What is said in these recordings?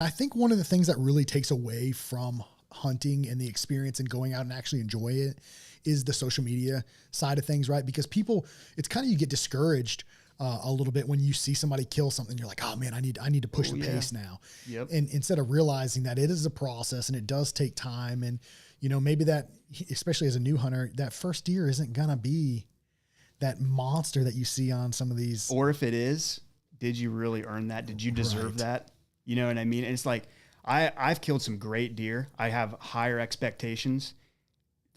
I think one of the things that really takes away from hunting and the experience and going out and actually enjoy it is the social media side of things, right? Because people, it's kind of, you get discouraged a little bit when you see somebody kill something. You're like, oh man, I need to push the pace now. Yep. And instead of realizing that it is a process and it does take time. And, you know, maybe that, especially as a new hunter, that first deer isn't going to be that monster that you see on some of these. Or if it is, did you really earn that? Did you deserve that? You know what I mean? And it's like, I've killed some great deer. I have higher expectations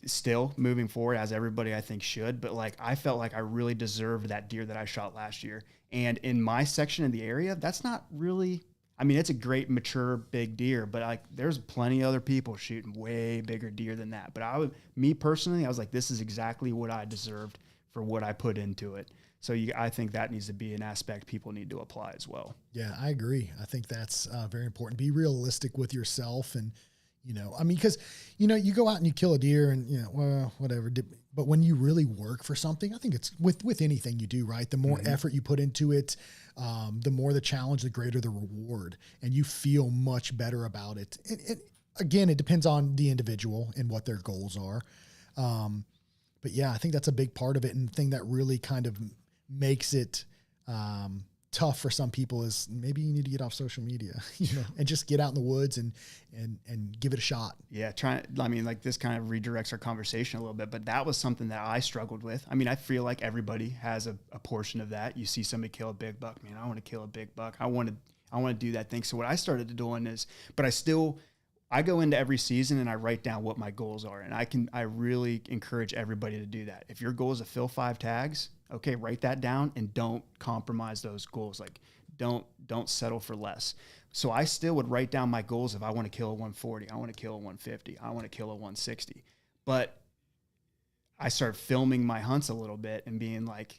still moving forward, as everybody I think should. But like, I felt like I really deserved that deer that I shot last year. And in my section of the area, that's not really, I mean, it's a great, mature, big deer, but like, there's plenty of other people shooting way bigger deer than that. But me personally, I was like, this is exactly what I deserved for what I put into it. So I think that needs to be an aspect people need to apply as well. Yeah, I agree. I think that's very important. Be realistic with yourself. And, you know, I mean, because, you know, you go out and you kill a deer and, you know, well, whatever. But when you really work for something, I think it's with anything you do, right? The more effort you put into it, the more the challenge, the greater the reward. And you feel much better about it. And again, it depends on the individual and what their goals are. But yeah, I think that's a big part of it. And the thing that really kind of makes it tough for some people is maybe you need to get off social media, you know, and just get out in the woods and give it a shot. Yeah. I mean, like, this kind of redirects our conversation a little bit, but that was something that I struggled with. I mean, I feel like everybody has a portion of that. You see somebody kill a big buck, man, I want to kill a big buck. I want to do that thing. So what I started doing is, but I go into every season and I write down what my goals are. And I really encourage everybody to do that. If your goal is to fill 5 tags, okay, write that down and don't compromise those goals. Like, don't settle for less. So I still would write down my goals. If I want to kill a 140, I want to kill a 150, I want to kill a 160. But I started filming my hunts a little bit and being like,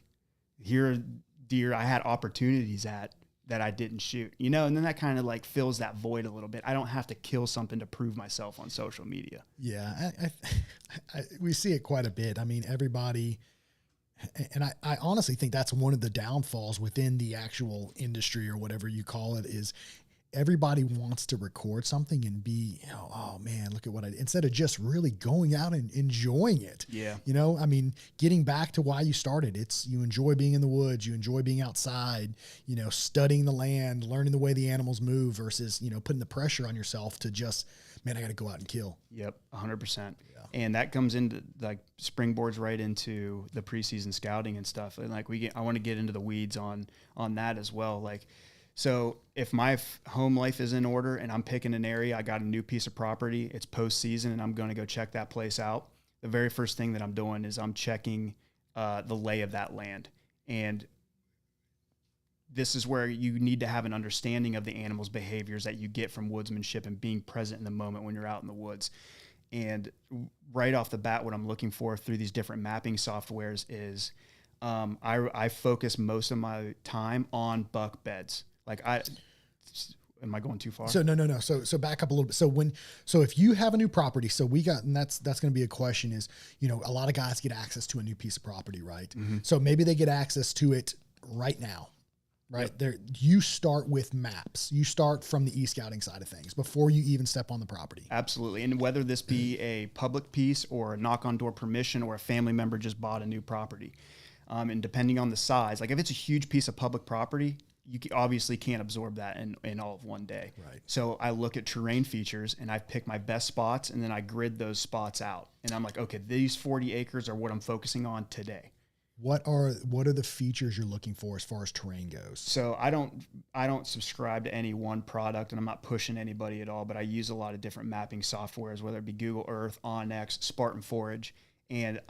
here are deer I had opportunities at that I didn't shoot, you know, and then that kind of like fills that void a little bit. I don't have to kill something to prove myself on social media. Yeah. We see it quite a bit. I mean, everybody, and I honestly think that's one of the downfalls within the actual industry or whatever you call it, is everybody wants to record something and be, you know, oh man, look at what instead of just really going out and enjoying it. Yeah. You know, I mean, getting back to why you started, you enjoy being in the woods, you enjoy being outside, you know, studying the land, learning the way the animals move versus, you know, putting the pressure on yourself to just, man, I got to go out and kill. Yep. 100%. Yeah. And that comes into, like, springboards right into the preseason scouting and stuff. And like, I want to get into the weeds on that as well. Like, so if my home life is in order and I'm picking an area, I got a new piece of property, it's postseason and I'm going to go check that place out. The very first thing that I'm doing is I'm checking the lay of that land. And this is where you need to have an understanding of the animal's behaviors that you get from woodsmanship and being present in the moment when you're out in the woods. And right off the bat, what I'm looking for through these different mapping softwares is I focus most of my time on buck beds. Like, am I going too far? So no. So back up a little bit. So if you have a new property, and that's going to be a question is, you know, a lot of guys get access to a new piece of property, right? Mm-hmm. So maybe they get access to it right now, right? Yep. There, you start with maps. You start from the e-scouting side of things before you even step on the property. Absolutely. And whether this be a public piece or a knock on door permission or a family member just bought a new property. And depending on the size, like if it's a huge piece of public property, you obviously can't absorb that in all of one day. Right. So I look at terrain features and I pick my best spots and then I grid those spots out. And I'm like, okay, these 40 acres are what I'm focusing on today. What are the features you're looking for as far as terrain goes? So I don't subscribe to any one product and I'm not pushing anybody at all, but I use a lot of different mapping softwares, whether it be Google Earth, Onyx, Spartan Forge. And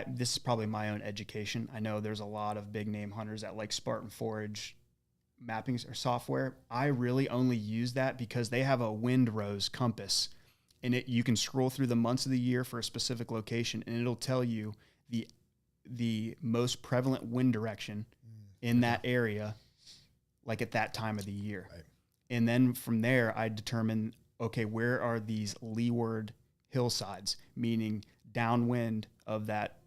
this is probably my own education. I know there's a lot of big name hunters that like Spartan Forge mapping or software. I really only use that because they have a windrose compass and you can scroll through the months of the year for a specific location and it'll tell you the most prevalent wind direction in that area, like at that time of the year. Right. And then from there, I determine, okay, where are these leeward hillsides, meaning downwind of that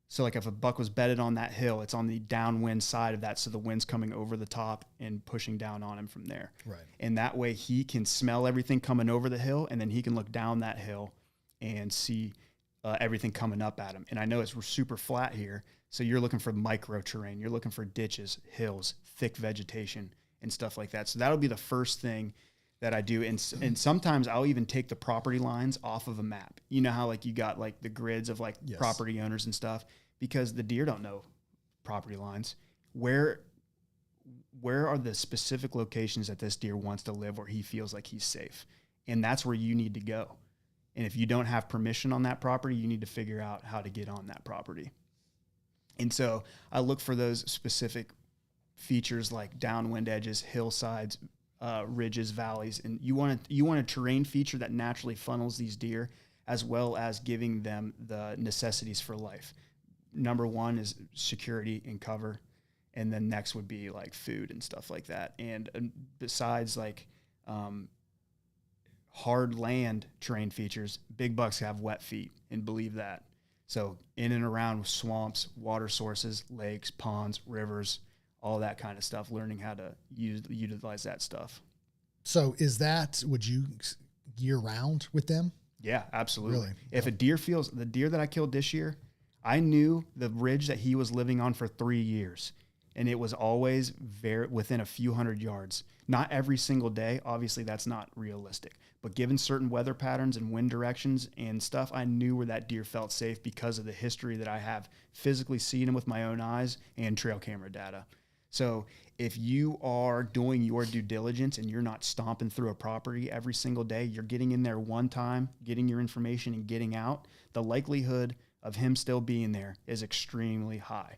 So like if a buck was bedded on that hill, it's on the downwind side of that. So the wind's coming over the top and pushing down on him from there. Right. And that way he can smell everything coming over the hill, and then he can look down that hill and see everything coming up at him. And I know it's super flat here. So you're looking for micro terrain. You're looking for ditches, hills, thick vegetation, and stuff like that. So that'll be the first thing that I do. And sometimes I'll even take the property lines off of a map. You know how like you got like the grids of like property owners and stuff, because the deer don't know property lines. Where are the specific locations that this deer wants to live where he feels like he's safe? And that's where you need to go. And if you don't have permission on that property, you need to figure out how to get on that property. And so I look for those specific features like downwind edges, hillsides, ridges, valleys, and you want a terrain feature that naturally funnels these deer, as well as giving them the necessities for life. Number one is security and cover, and then next would be like food and stuff like that. And besides like hard land terrain features, big bucks have wet feet, and believe that. So in and around swamps, water sources, lakes, ponds, rivers, all that kind of stuff, learning how to utilize that stuff. So would you year round with them? Yeah, absolutely. Really? If a deer the deer that I killed this year, I knew the ridge that he was living on for 3 years, and it was always within a few hundred yards. Not every single day. Obviously that's not realistic, but given certain weather patterns and wind directions and stuff, I knew where that deer felt safe because of the history that I have physically seen him with my own eyes and trail camera data. So if you are doing your due diligence and you're not stomping through a property every single day, you're getting in there one time, getting your information and getting out, the likelihood of him still being there is extremely high.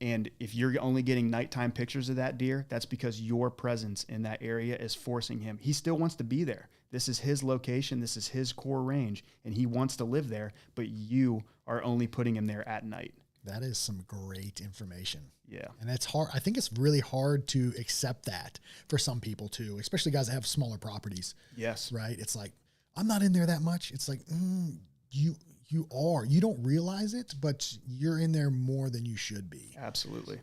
And if you're only getting nighttime pictures of that deer, that's because your presence in that area is forcing him. He still wants to be there. This is his location. This is his core range, and he wants to live there, but you are only putting him there at night. That is some great information. Yeah. And it's hard. I think it's really hard to accept that for some people too, especially guys that have smaller properties. Yes. Right. It's like, I'm not in there that much. It's like, you don't realize it, but you're in there more than you should be. Absolutely.